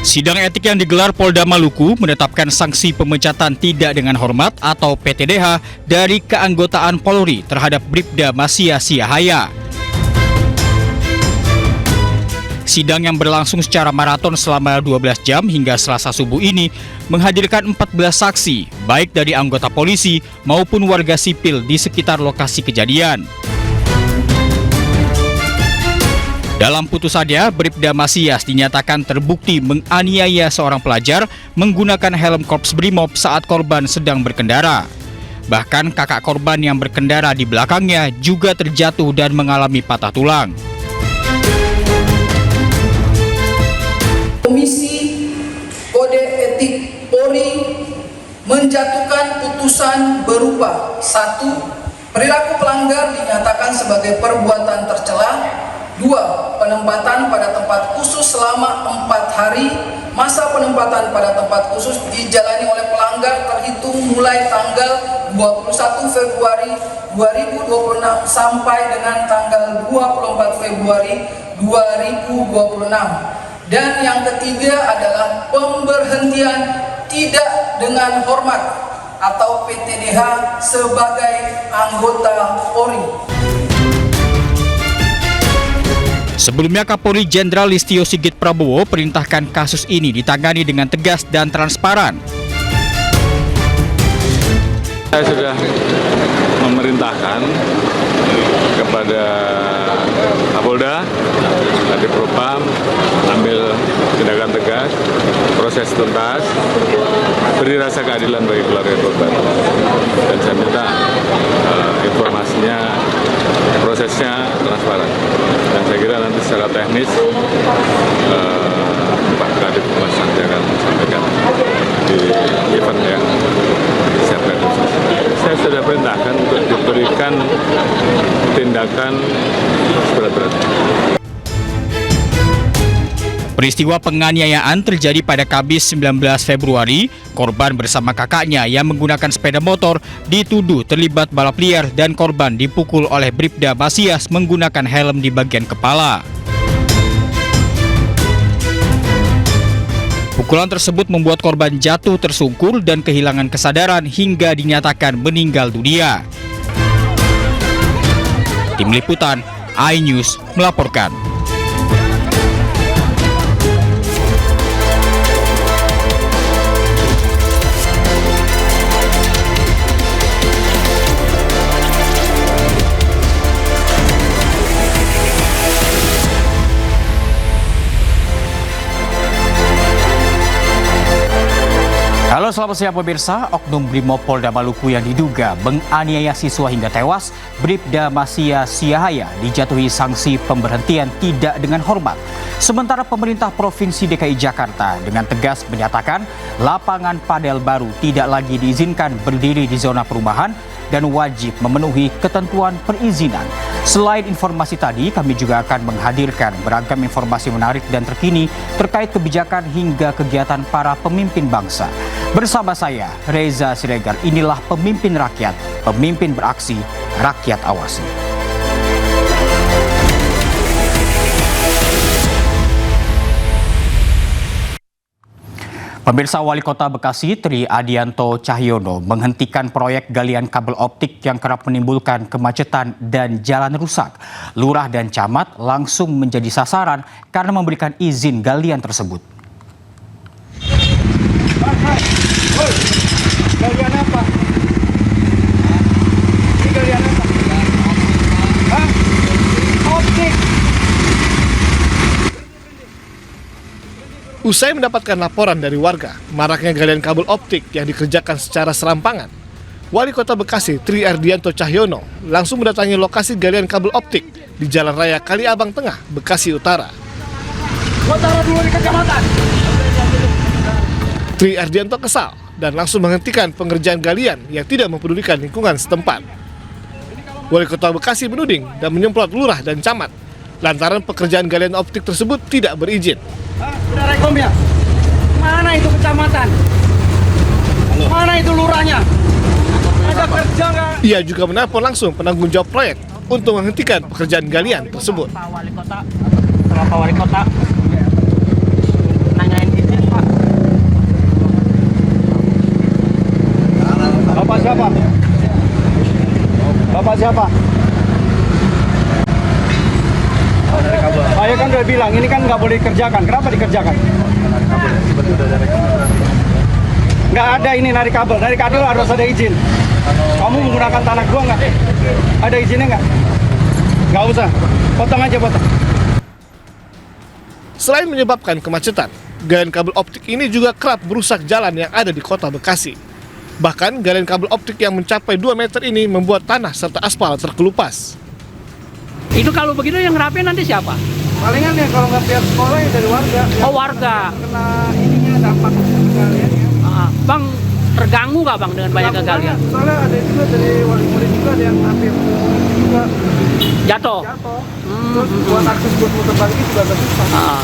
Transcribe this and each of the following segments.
Sidang etik yang digelar Polda Maluku menetapkan sanksi pemecatan tidak dengan hormat atau PTDH dari keanggotaan Polri terhadap Bribda Masya Siahaya. Sidang yang berlangsung secara maraton selama 12 jam hingga Selasa subuh ini menghadirkan 14 saksi, baik dari anggota polisi maupun warga sipil di sekitar lokasi kejadian. Dalam putusannya, Bribda Masyas dinyatakan terbukti menganiaya seorang pelajar menggunakan helm Korps Brimob saat korban sedang berkendara. Bahkan kakak korban yang berkendara di belakangnya juga terjatuh dan mengalami patah tulang. Komisi Kode Etik Polri menjatuhkan putusan berupa 1. Perilaku pelanggar dinyatakan sebagai perbuatan tercela. 2. Penempatan pada tempat khusus selama 4 hari. Masa penempatan pada tempat khusus dijalani oleh pelanggar terhitung mulai tanggal 21 Februari 2026 sampai dengan tanggal 24 Februari 2026. Dan yang ketiga adalah pemberhentian tidak dengan hormat atau PTDH sebagai anggota Polri. Sebelumnya Kapolri Jenderal Listio Sigit Prabowo perintahkan kasus ini ditangani dengan tegas dan transparan. Saya sudah memerintahkan kepada Kapolda, Kadipropam, ambil tindakan tegas, proses tuntas, beri rasa keadilan bagi keluarga korban. Dan saya minta informasinya, prosesnya transparan. Dan saya kira nanti secara teknis Pak Kadipropam nanti akan sampaikan di event yang disiapkan. Saya sudah perintahkan untuk diberikan tindakan seberat-beratnya. Peristiwa penganiayaan terjadi pada Kamis 19 Februari. Korban bersama kakaknya yang menggunakan sepeda motor dituduh terlibat balap liar dan korban dipukul oleh Bribda Masyas menggunakan helm di bagian kepala. Pukulan tersebut membuat korban jatuh tersungkur dan kehilangan kesadaran hingga dinyatakan meninggal dunia. Tim Liputan iNews melaporkan. Halo, selamat siang pemirsa. Oknum Brimob Polda Maluku yang diduga menganiaya siswa hingga tewas, Bribda Masya Siahaya, dijatuhi sanksi pemberhentian tidak dengan hormat. Sementara pemerintah Provinsi DKI Jakarta dengan tegas menyatakan lapangan padel baru tidak lagi diizinkan berdiri di zona perumahan dan wajib memenuhi ketentuan perizinan. Selain informasi tadi, kami juga akan menghadirkan beragam informasi menarik dan terkini terkait kebijakan hingga kegiatan para pemimpin bangsa. Bersama saya, Reza Siregar, inilah Pemimpin Rakyat, pemimpin beraksi, rakyat awasi. Pemirsa, Wali Kota Bekasi Tri Adianto Cahyono menghentikan proyek galian kabel optik yang kerap menimbulkan kemacetan dan jalan rusak. Lurah dan camat langsung menjadi sasaran karena memberikan izin galian tersebut. Galian apa? Ini galian apa? Hah? Optik. Usai mendapatkan laporan dari warga maraknya galian kabel optik yang dikerjakan secara serampangan, Wali Kota Bekasi Tri Adianto Cahyono langsung mendatangi lokasi galian kabel optik di Jalan Raya Kaliabang Tengah, Bekasi Utara. Utara dulu di kecamatan. Tri Adianto kesal dan langsung menghentikan pengerjaan galian yang tidak mempedulikan lingkungan setempat. Wali Kota Bekasi menuding dan menyemprot lurah dan camat lantaran pekerjaan galian optik tersebut tidak berizin. Udah rekom ya? Mana itu kecamatan? Mana itu lurahnya? Ada kerja nggak? Ia juga menelpon langsung penanggung jawab proyek untuk menghentikan pekerjaan galian tersebut. Pak Wali Kota nanyain izin siapa? Saya kan udah bilang, ini kan nggak boleh dikerjakan. Kenapa dikerjakan? Nggak ada ini narik kabel. Narik kabel harus ada izin. Kamu menggunakan tanah gua nggak? Ada izinnya nggak? Nggak usah. Potong aja, potong. Selain menyebabkan kemacetan, galian kabel optik ini juga kerap merusak jalan yang ada di kota Bekasi. Bahkan galian kabel optik yang mencapai 2 meter ini membuat tanah serta aspal terkelupas. Itu kalau begitu yang ngerapiin nanti siapa? Palingan ya kalau nggak pihak sekolah ya dari warga. Oh, warga. Kena ininya dampak kegalian ya. Bang, terganggu nggak Bang dengan banyaknya galian? Soalnya ada juga dari wali murid juga ada yang hampir juga Jatuh. jatuh. Terus buat akses buat muter balik juga agak susah.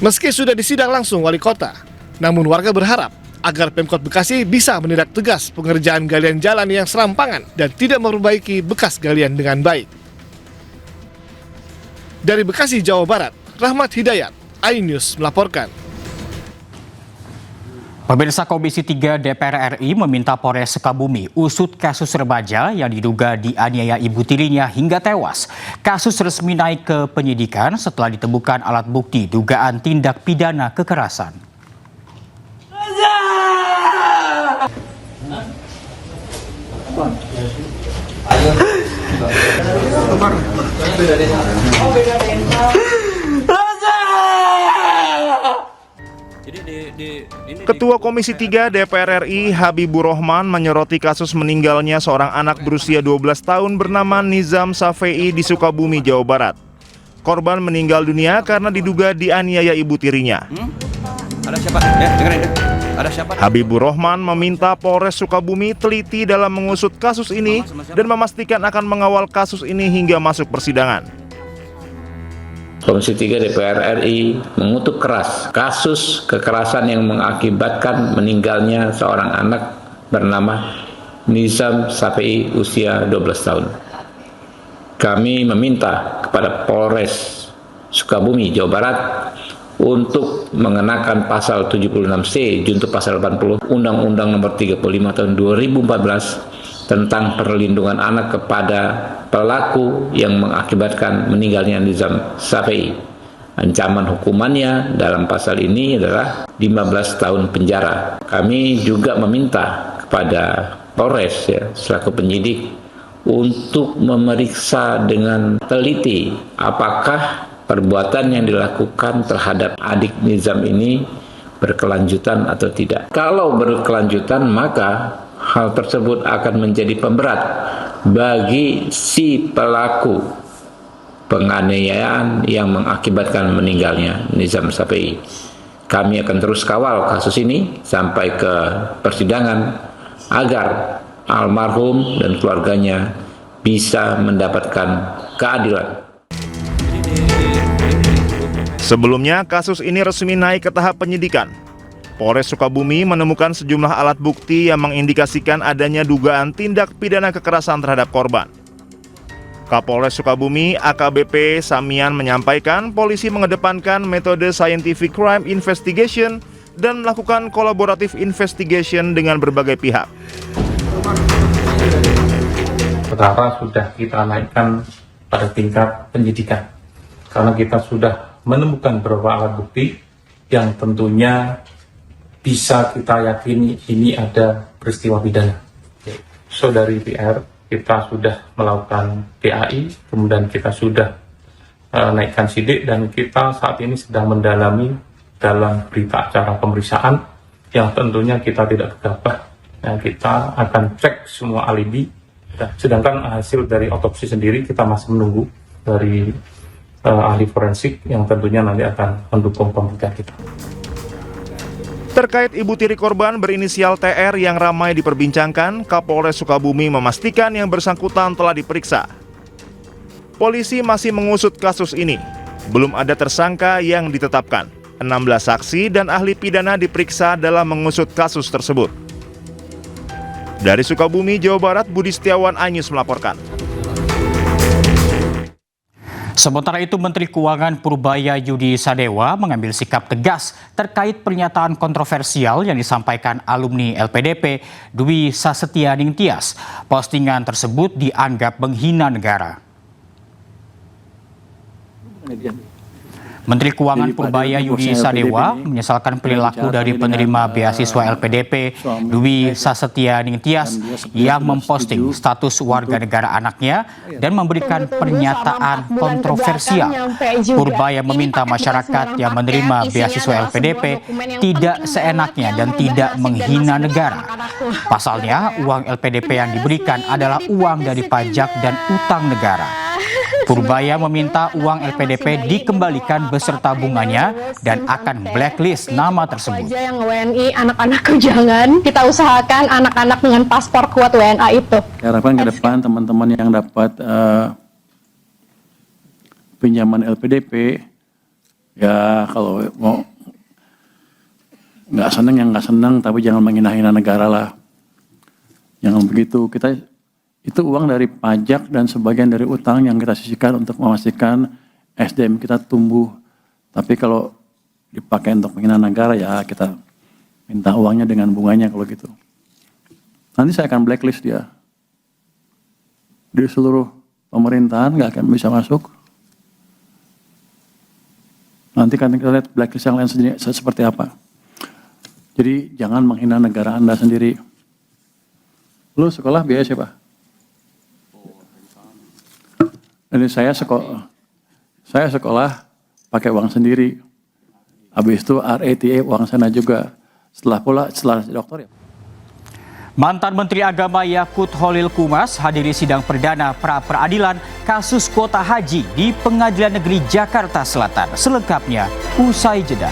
Meski sudah disidang langsung wali kota, namun warga berharap agar Pemkot Bekasi bisa menindak tegas pengerjaan galian jalan yang serampangan dan tidak memperbaiki bekas galian dengan baik. Dari Bekasi, Jawa Barat, Rahmat Hidayat, iNews melaporkan. Pemirsa, Komisi 3 DPR RI meminta Polres Sukabumi usut kasus remaja yang diduga dianiaya ibu tirinya hingga tewas. Kasus resmi naik ke penyidikan setelah ditemukan alat bukti dugaan tindak pidana kekerasan. Ketua Komisi 3 DPR RI Habibur Rahman menyoroti kasus meninggalnya seorang anak berusia 12 tahun bernama Nizam Safei di Sukabumi, Jawa Barat. Korban meninggal dunia karena diduga dianiaya ibu tirinya. Ada siapa? Ya, dengerin deh. Ada siapa? Habibur Rahman meminta Polres Sukabumi teliti dalam mengusut kasus ini dan memastikan akan mengawal kasus ini hingga masuk persidangan. Komisi 3 DPR RI mengutuk keras kasus kekerasan yang mengakibatkan meninggalnya seorang anak bernama Nizam Safei usia 12 tahun. Kami meminta kepada Polres Sukabumi, Jawa Barat untuk mengenakan pasal 76C junto pasal 80 Undang-Undang Nomor 35 Tahun 2014 tentang perlindungan anak kepada pelaku yang mengakibatkan meninggalnya Nizam Safei. Ancaman hukumannya dalam pasal ini adalah 15 tahun penjara. Kami juga meminta kepada Polres selaku penyidik untuk memeriksa dengan teliti apakah perbuatan yang dilakukan terhadap adik Nizam ini berkelanjutan atau tidak. Kalau berkelanjutan, maka hal tersebut akan menjadi pemberat bagi si pelaku penganiayaan yang mengakibatkan meninggalnya Nizam Safei. Kami akan terus kawal kasus ini sampai ke persidangan agar almarhum dan keluarganya bisa mendapatkan keadilan. Sebelumnya, kasus ini resmi naik ke tahap penyidikan. Polres Sukabumi menemukan sejumlah alat bukti yang mengindikasikan adanya dugaan tindak pidana kekerasan terhadap korban. Kapolres Sukabumi AKBP Samian menyampaikan polisi mengedepankan metode scientific crime investigation dan melakukan collaborative investigation dengan berbagai pihak. Perkara sudah kita naikkan pada tingkat penyidikan karena kita sudah menemukan beberapa alat bukti yang tentunya bisa kita yakini ini ada peristiwa pidana. So dari PR kita sudah melakukan PAI, kemudian kita sudah naikkan sidik dan kita saat ini sedang mendalami dalam berita acara pemeriksaan yang tentunya kita tidak gegabah. Kita akan cek semua alibi, sedangkan hasil dari otopsi sendiri kita masih menunggu dari ahli forensik yang tentunya nanti akan mendukung pembuktian kita. Terkait ibu tiri korban berinisial TR yang ramai diperbincangkan, Kapolres Sukabumi memastikan yang bersangkutan telah diperiksa. Polisi masih mengusut kasus ini. Belum ada tersangka yang ditetapkan. 16 saksi dan ahli pidana diperiksa dalam mengusut kasus tersebut. Dari Sukabumi, Jawa Barat, Budi Setiawan, iNews melaporkan. Sementara itu, Menteri Keuangan Purbaya Yudi Sadewa mengambil sikap tegas terkait pernyataan kontroversial yang disampaikan alumni LPDP Dwi Sasetyaning Tias. Postingan tersebut dianggap menghina negara. Menteri Keuangan Purbaya Yudi Sadewa menyesalkan perilaku dari penerima beasiswa LPDP Dwi Sasetyaning Tias yang memposting status warga negara anaknya dan memberikan pernyataan kontroversial. Purbaya meminta masyarakat yang menerima beasiswa LPDP tidak seenaknya dan tidak menghina negara. Pasalnya, uang LPDP yang diberikan adalah uang dari pajak dan utang negara. Purbaya meminta uang LPDP dikembalikan beserta bunganya dan akan blacklist nama tersebut. Yang WNI, anak-anakku jangan. Kita usahakan anak-anak dengan paspor kuat WNA itu. Harapan ke depan teman-teman yang dapat pinjaman LPDP, ya kalau mau nggak senang yang nggak senang, tapi jangan menghina-hina negara lah. Jangan begitu. Itu uang dari pajak dan sebagian dari utang yang kita sisihkan untuk memastikan SDM kita tumbuh. Tapi kalau dipakai untuk menghina negara, ya kita minta uangnya dengan bunganya kalau gitu. Nanti saya akan blacklist dia. Di seluruh pemerintahan nggak akan bisa masuk. Nanti kan kita lihat blacklist yang lain sendiri seperti apa. Jadi jangan menghina negara Anda sendiri. Lu sekolah biaya siapa? Jadi saya sekolah pakai uang sendiri. Habis itu RATA uang sana juga. Setelah dokter ya. Mantan Menteri Agama Yakut Holil Kumas hadiri sidang perdana pra-peradilan kasus kuota haji di Pengadilan Negeri Jakarta Selatan. Selengkapnya usai jeda.